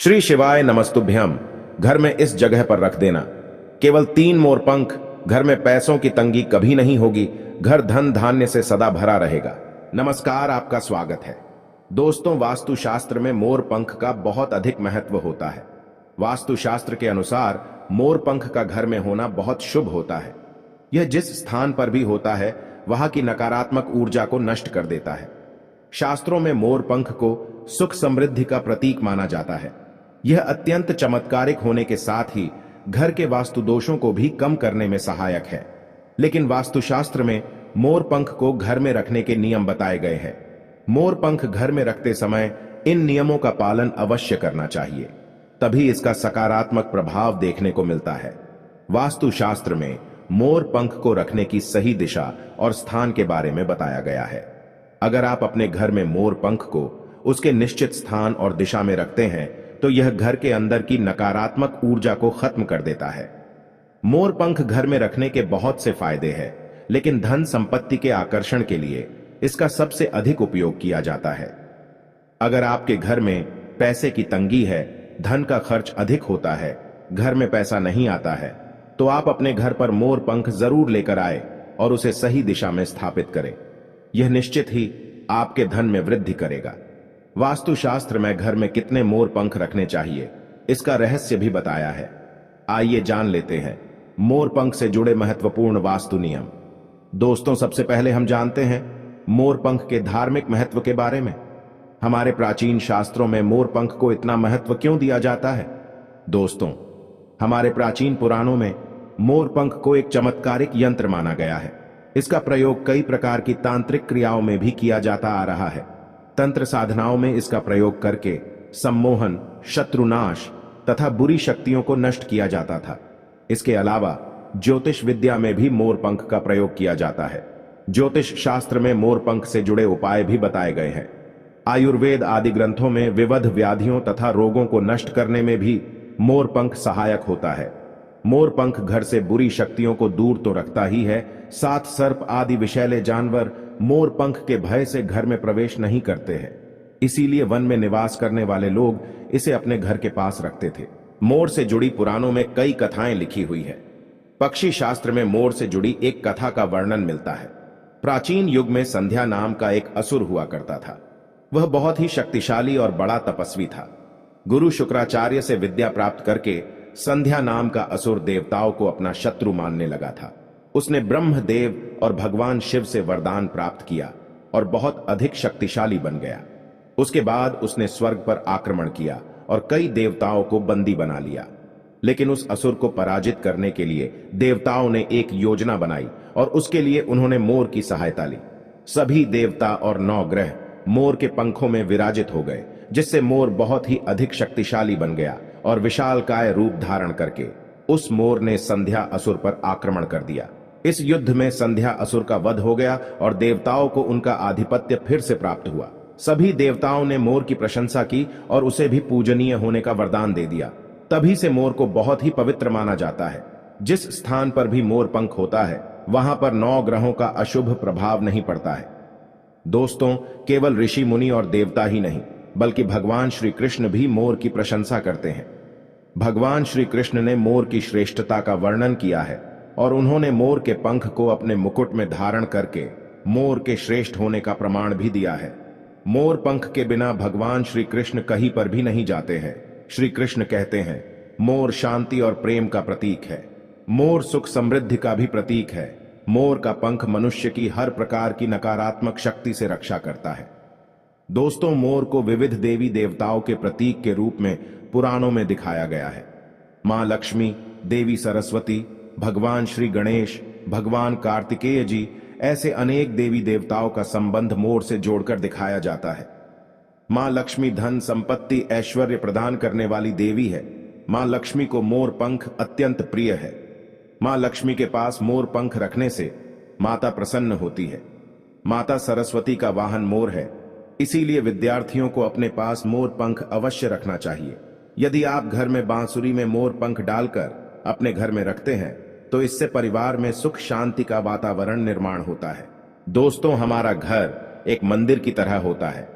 श्री शिवाय नमस्तुभ्यम। घर में इस जगह पर रख देना। केवल 3 मोर पंख। घर में पैसों की तंगी कभी नहीं होगी। घर धन धान्य से सदा भरा रहेगा। नमस्कार, आपका स्वागत है। दोस्तों, वास्तुशास्त्र में मोर पंख का बहुत अधिक महत्व होता है। वास्तुशास्त्र के अनुसार मोर पंख का घर में होना बहुत शुभ होता है। यह जिस स्थान पर भी होता है वहां की नकारात्मक ऊर्जा को नष्ट कर देता है। शास्त्रों में मोर पंख को सुख समृद्धि का प्रतीक माना जाता है। यह अत्यंत चमत्कारिक होने के साथ ही घर के वास्तु दोषों को भी कम करने में सहायक है। लेकिन वास्तुशास्त्र में मोर पंख को घर में रखने के नियम बताए गए हैं। मोर पंख घर में रखते समय इन नियमों का पालन अवश्य करना चाहिए, तभी इसका सकारात्मक प्रभाव देखने को मिलता है। वास्तुशास्त्र में मोर पंख को रखने की सही दिशा और स्थान के बारे में बताया गया है। अगर आप अपने घर में मोर पंख को उसके निश्चित स्थान और दिशा में रखते हैं तो यह घर के अंदर की नकारात्मक ऊर्जा को खत्म कर देता है। मोर पंख घर में रखने के बहुत से फायदे हैं, लेकिन धन संपत्ति के आकर्षण के लिए इसका सबसे अधिक उपयोग किया जाता है। अगर आपके घर में पैसे की तंगी है, धन का खर्च अधिक होता है, घर में पैसा नहीं आता है, तो आप अपने घर पर मोर पंख जरूर लेकर आए और उसे सही दिशा में स्थापित करें। यह निश्चित ही आपके धन में वृद्धि करेगा। वास्तुशास्त्र में घर में कितने मोर पंख रखने चाहिए, इसका रहस्य भी बताया है। आइए जान लेते हैं मोर पंख से जुड़े महत्वपूर्ण वास्तु नियम। दोस्तों, सबसे पहले हम जानते हैं मोर पंख के धार्मिक महत्व के बारे में। हमारे प्राचीन शास्त्रों में मोर पंख को इतना महत्व क्यों दिया जाता है? दोस्तों, हमारे प्राचीन पुराणों में मोर पंख को एक चमत्कारिक यंत्र माना गया है। इसका प्रयोग कई प्रकार की तांत्रिक क्रियाओं में भी किया जाता आ रहा है। तंत्र साधनाओं में इसका प्रयोग करके सम्मोहन, शत्रुनाश तथा बुरी शक्तियों को नष्ट किया जाता था। इसके अलावा ज्योतिष विद्या में भी मोर पंख का प्रयोग किया जाता है। ज्योतिष शास्त्र में मोर पंख से जुड़े उपाय भी बताए गए हैं। आयुर्वेद आदि ग्रंथों में विविध व्याधियों तथा रोगों को नष्ट करने में भी मोर पंख सहायक होता है। मोर पंख घर से बुरी शक्तियों को दूर तो रखता ही है, साथ सर्प आदि विषैले जानवर मोर पंख के भय से घर में प्रवेश नहीं करते हैं। इसीलिए वन में निवास करने वाले लोग इसे अपने घर के पास रखते थे। मोर से जुड़ी पुराणों में कई कथाएं लिखी हुई है। पक्षी शास्त्र में मोर से जुड़ी एक कथा का वर्णन मिलता है। प्राचीन युग में संध्या नाम का एक असुर हुआ करता था। वह बहुत ही शक्तिशाली और बड़ा तपस्वी था। गुरु शुक्राचार्य से विद्या प्राप्त करके संध्या नाम का असुर देवताओं को अपना शत्रु मानने लगा था। उसने ब्रह्मदेव और भगवान शिव से वरदान प्राप्त किया और बहुत अधिक शक्तिशाली बन गया। उसके बाद उसने स्वर्ग पर आक्रमण किया और कई देवताओं को बंदी बना लिया। लेकिन उस असुर को पराजित करने के लिए देवताओं ने एक योजना बनाई और उसके लिए उन्होंने मोर की सहायता ली। सभी देवता और 9 ग्रह मोर के पंखों में विराजित हो गए, जिससे मोर बहुत ही अधिक शक्तिशाली बन गया और विशालकाय रूप धारण करके उस मोर ने संध्या असुर पर आक्रमण कर दिया। इस युद्ध में संध्या असुर का वध हो गया और देवताओं को उनका आधिपत्य फिर से प्राप्त हुआ। सभी देवताओं ने मोर की प्रशंसा की और उसे भी पूजनीय होने का वरदान दे दिया। तभी से मोर को बहुत ही पवित्र माना जाता है। जिस स्थान पर भी मोर पंख होता है वहां पर 9 ग्रहों का अशुभ प्रभाव नहीं पड़ता है। दोस्तों, केवल ऋषि मुनि और देवता ही नहीं, बल्कि भगवान श्री कृष्ण भी मोर की प्रशंसा करते हैं। भगवान श्री कृष्ण ने मोर की श्रेष्ठता का वर्णन किया है और उन्होंने मोर के पंख को अपने मुकुट में धारण करके मोर के श्रेष्ठ होने का प्रमाण भी दिया है। मोर पंख के बिना भगवान श्री कृष्ण कहीं पर भी नहीं जाते हैं। श्री कृष्ण कहते हैं, मोर शांति और प्रेम का प्रतीक है। मोर सुख समृद्धि का भी प्रतीक है। मोर का पंख मनुष्य की हर प्रकार की नकारात्मक शक्ति से रक्षा करता है। दोस्तों, मोर को विविध देवी देवताओं के प्रतीक के रूप में पुराणों में दिखाया गया है। मां लक्ष्मी, देवी सरस्वती, भगवान श्री गणेश, भगवान कार्तिकेय जी, ऐसे अनेक देवी देवताओं का संबंध मोर से जोड़कर दिखाया जाता है। मां लक्ष्मी धन संपत्ति ऐश्वर्य प्रदान करने वाली देवी है। मां लक्ष्मी को मोर पंख अत्यंत प्रिय है। मां लक्ष्मी के पास मोर पंख रखने से माता प्रसन्न होती है। माता सरस्वती का वाहन मोर है, इसीलिए विद्यार्थियों को अपने पास मोर पंख अवश्य रखना चाहिए। यदि आप घर में बांसुरी में मोर पंख डालकर अपने घर में रखते हैं तो इससे परिवार में सुख शांति का वातावरण निर्माण होता है। दोस्तों, हमारा घर एक मंदिर की तरह होता है।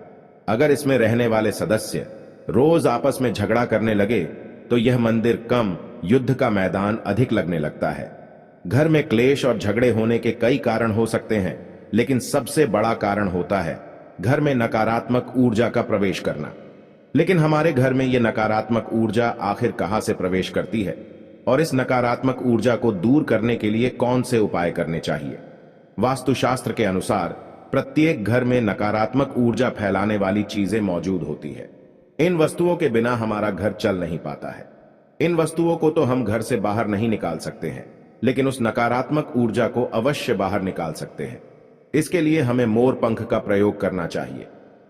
अगर इसमें रहने वाले सदस्य रोज आपस में झगड़ा करने लगे तो यह मंदिर कम, युद्ध का मैदान अधिक लगने लगता है। घर में क्लेश और झगड़े होने के कई कारण हो सकते हैं, लेकिन सबसे बड़ा कारण होता है घर में नकारात्मक ऊर्जा का प्रवेश करना। लेकिन हमारे घर में यह नकारात्मक ऊर्जा आखिर कहां से प्रवेश करती है और इस नकारात्मक ऊर्जा को दूर करने के लिए कौन से उपाय करने चाहिए? वास्तुशास्त्र के अनुसार प्रत्येक घर में नकारात्मक ऊर्जा फैलाने वाली चीजें मौजूद होती है। इन वस्तुओं के बिना हमारा घर चल नहीं पाता है। इन वस्तुओं को तो हम घर से बाहर नहीं निकाल सकते हैं, लेकिन उस नकारात्मक ऊर्जा को अवश्य बाहर निकाल सकते हैं। इसके लिए हमें मोर पंख का प्रयोग करना चाहिए।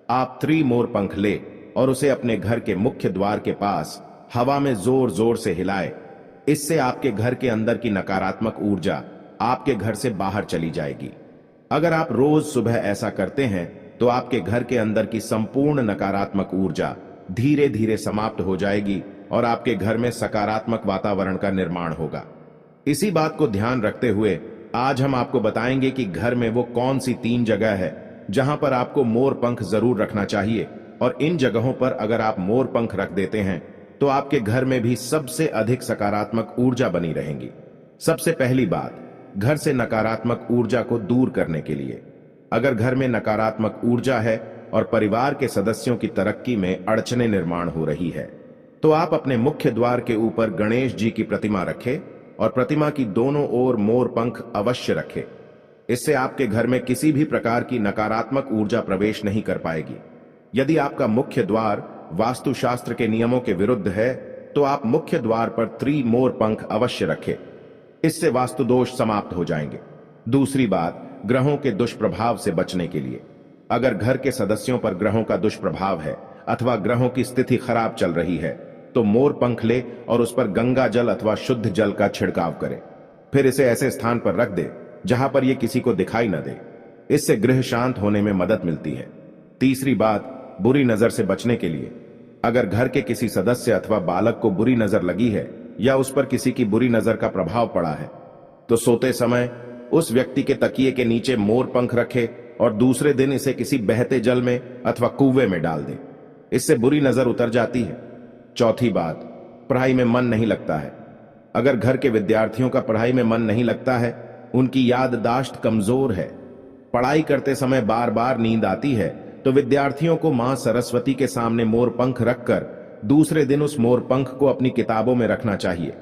आप मोर पंख ले और उसे अपने घर के मुख्य द्वार के पास हवा में जोर जोर से हिलाए। इससे आपके घर के अंदर की नकारात्मक ऊर्जा आपके घर से बाहर चली जाएगी। अगर आप रोज सुबह ऐसा करते हैं तो आपके घर के अंदर की संपूर्ण नकारात्मक ऊर्जा धीरे धीरे समाप्त हो जाएगी और आपके घर में सकारात्मक वातावरण का निर्माण होगा। इसी बात को ध्यान रखते हुए आज हम आपको बताएंगे कि घर में वो कौन सी 3 जगह है जहां पर आपको मोर पंख जरूर रखना चाहिए, और इन जगहों पर अगर आप मोर पंख रख देते हैं तो आपके घर में भी सबसे अधिक सकारात्मक ऊर्जा बनी रहेंगी। सबसे पहली बात, घर से नकारात्मक ऊर्जा को दूर करने के लिए, अगर घर में नकारात्मक ऊर्जा है और परिवार के सदस्यों की तरक्की में अड़चने निर्माण हो रही है, तो आप अपने मुख्य द्वार के ऊपर गणेश जी की प्रतिमा रखें और प्रतिमा की दोनों ओर मोर पंख अवश्य रखें। इससे आपके घर में किसी भी प्रकार की नकारात्मक ऊर्जा प्रवेश नहीं कर पाएगी। यदि आपका मुख्य द्वार वास्तुशास्त्र के नियमों के विरुद्ध है तो आप मुख्य द्वार पर मोर पंख अवश्य रखें। इससे वास्तु दोष समाप्त हो जाएंगे। दूसरी बात, ग्रहों के दुष्प्रभाव से बचने के लिए, अगर घर के सदस्यों पर ग्रहों का दुष्प्रभाव है अथवा ग्रहों की स्थिति खराब चल रही है तो मोर पंख ले और उस पर गंगा जल अथवा शुद्ध जल का छिड़काव करें। फिर इसे ऐसे स्थान पर रख दे जहां पर यह किसी को दिखाई न दे। इससे गृह शांत होने में मदद मिलती है। तीसरी बात, बुरी नजर से बचने के लिए, अगर घर के किसी सदस्य अथवा बालक को बुरी नजर लगी है या उस पर किसी की बुरी नजर का प्रभाव पड़ा है तो सोते समय उस व्यक्ति के तकिए के नीचे मोर पंख रखे और दूसरे दिन इसे किसी बहते जल में अथवा कुएं में डाल दे। इससे बुरी नजर उतर जाती है। चौथी बात, पढ़ाई में मन नहीं लगता है, अगर घर के विद्यार्थियों का पढ़ाई में मन नहीं लगता है, उनकी याददाश्त कमजोर है, पढ़ाई करते समय बार बार नींद आती है, तो विद्यार्थियों को मां सरस्वती के सामने मोर पंख रखकर दूसरे दिन उस मोर पंख को अपनी किताबों में रखना चाहिए।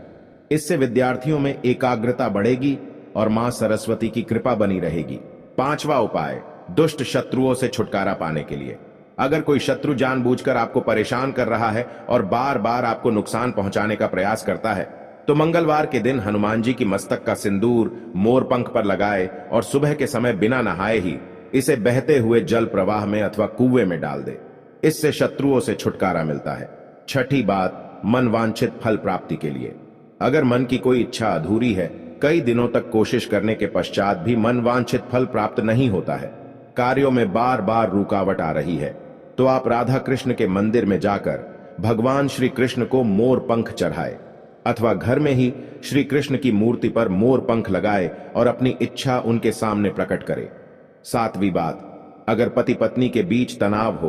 इससे विद्यार्थियों में एकाग्रता बढ़ेगी और मां सरस्वती की कृपा बनी रहेगी। पांचवा उपाय, दुष्ट शत्रुओं से छुटकारा पाने के लिए, अगर कोई शत्रु जानबूझकर आपको परेशान कर रहा है और बार बार आपको नुकसान पहुंचाने का प्रयास करता है तो मंगलवार के दिन हनुमान जी की मस्तक का सिंदूर मोर पंख पर लगाए और सुबह के समय बिना नहाए ही इसे बहते हुए जल प्रवाह में अथवा कुएं में डाल दे। इससे शत्रुओं से छुटकारा मिलता है। छठी बात, मन वांछित फल प्राप्ति के लिए, अगर मन की कोई इच्छा अधूरी है, कई दिनों तक कोशिश करने के पश्चात भी मन वांछित फल प्राप्त नहीं होता है, कार्यों में बार बार रुकावट आ रही है, तो आप राधा कृष्ण के मंदिर में जाकर भगवान श्री कृष्ण को मोर पंख चढ़ाए अथवा घर में ही श्री कृष्ण की मूर्ति पर मोर पंख लगाए और अपनी इच्छा उनके सामने प्रकट करे। सातवीं बात, अगर पति पत्नी के बीच तनाव हो,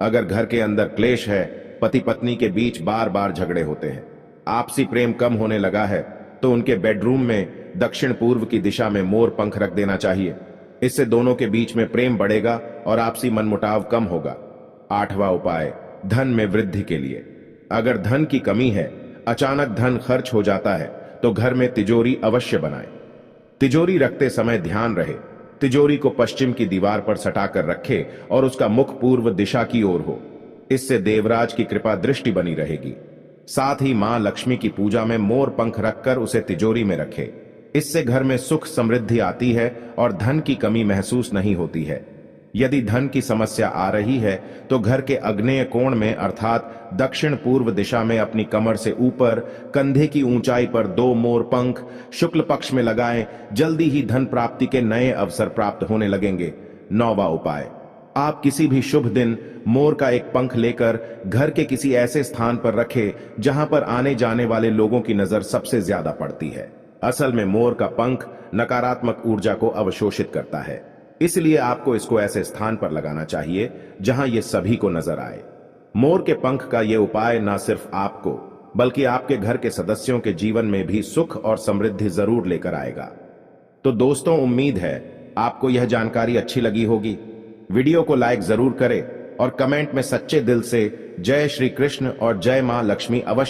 अगर घर के अंदर क्लेश है, पति पत्नी के बीच बार बार झगड़े होते हैं, आपसी प्रेम कम होने लगा है, तो उनके बेडरूम में दक्षिण पूर्व की दिशा में मोर पंख रख देना चाहिए। इससे दोनों के बीच में प्रेम बढ़ेगा और आपसी मनमुटाव कम होगा। आठवां उपाय, धन में वृद्धि के लिए, अगर धन की कमी है, अचानक धन खर्च हो जाता है, तो घर में तिजोरी अवश्य बनाएं। तिजोरी रखते समय ध्यान रहे तिजोरी को पश्चिम की दीवार पर सटाकर रखे और उसका मुख पूर्व दिशा की ओर हो। इससे देवराज की कृपा दृष्टि बनी रहेगी। साथ ही मां लक्ष्मी की पूजा में मोर पंख रखकर उसे तिजोरी में रखे। इससे घर में सुख समृद्धि आती है और धन की कमी महसूस नहीं होती है। यदि धन की समस्या आ रही है तो घर के आग्नेय कोण में अर्थात दक्षिण पूर्व दिशा में अपनी कमर से ऊपर कंधे की ऊंचाई पर 2 मोर पंख शुक्ल पक्ष में लगाएं। जल्दी ही धन प्राप्ति के नए अवसर प्राप्त होने लगेंगे। 9वां उपाय, आप किसी भी शुभ दिन मोर का एक पंख लेकर घर के किसी ऐसे स्थान पर रखें जहां पर आने जाने वाले लोगों की नजर सबसे ज्यादा पड़ती है। असल में मोर का पंख नकारात्मक ऊर्जा को अवशोषित करता है, इसलिए आपको इसको ऐसे स्थान पर लगाना चाहिए जहां यह सभी को नजर आए। मोर के पंख का यह उपाय ना सिर्फ आपको बल्कि आपके घर के सदस्यों के जीवन में भी सुख और समृद्धि जरूर लेकर आएगा। तो दोस्तों, उम्मीद है आपको यह जानकारी अच्छी लगी होगी। वीडियो को लाइक जरूर करें और कमेंट में सच्चे दिल से जय श्री कृष्ण और जय मां लक्ष्मी अवश्य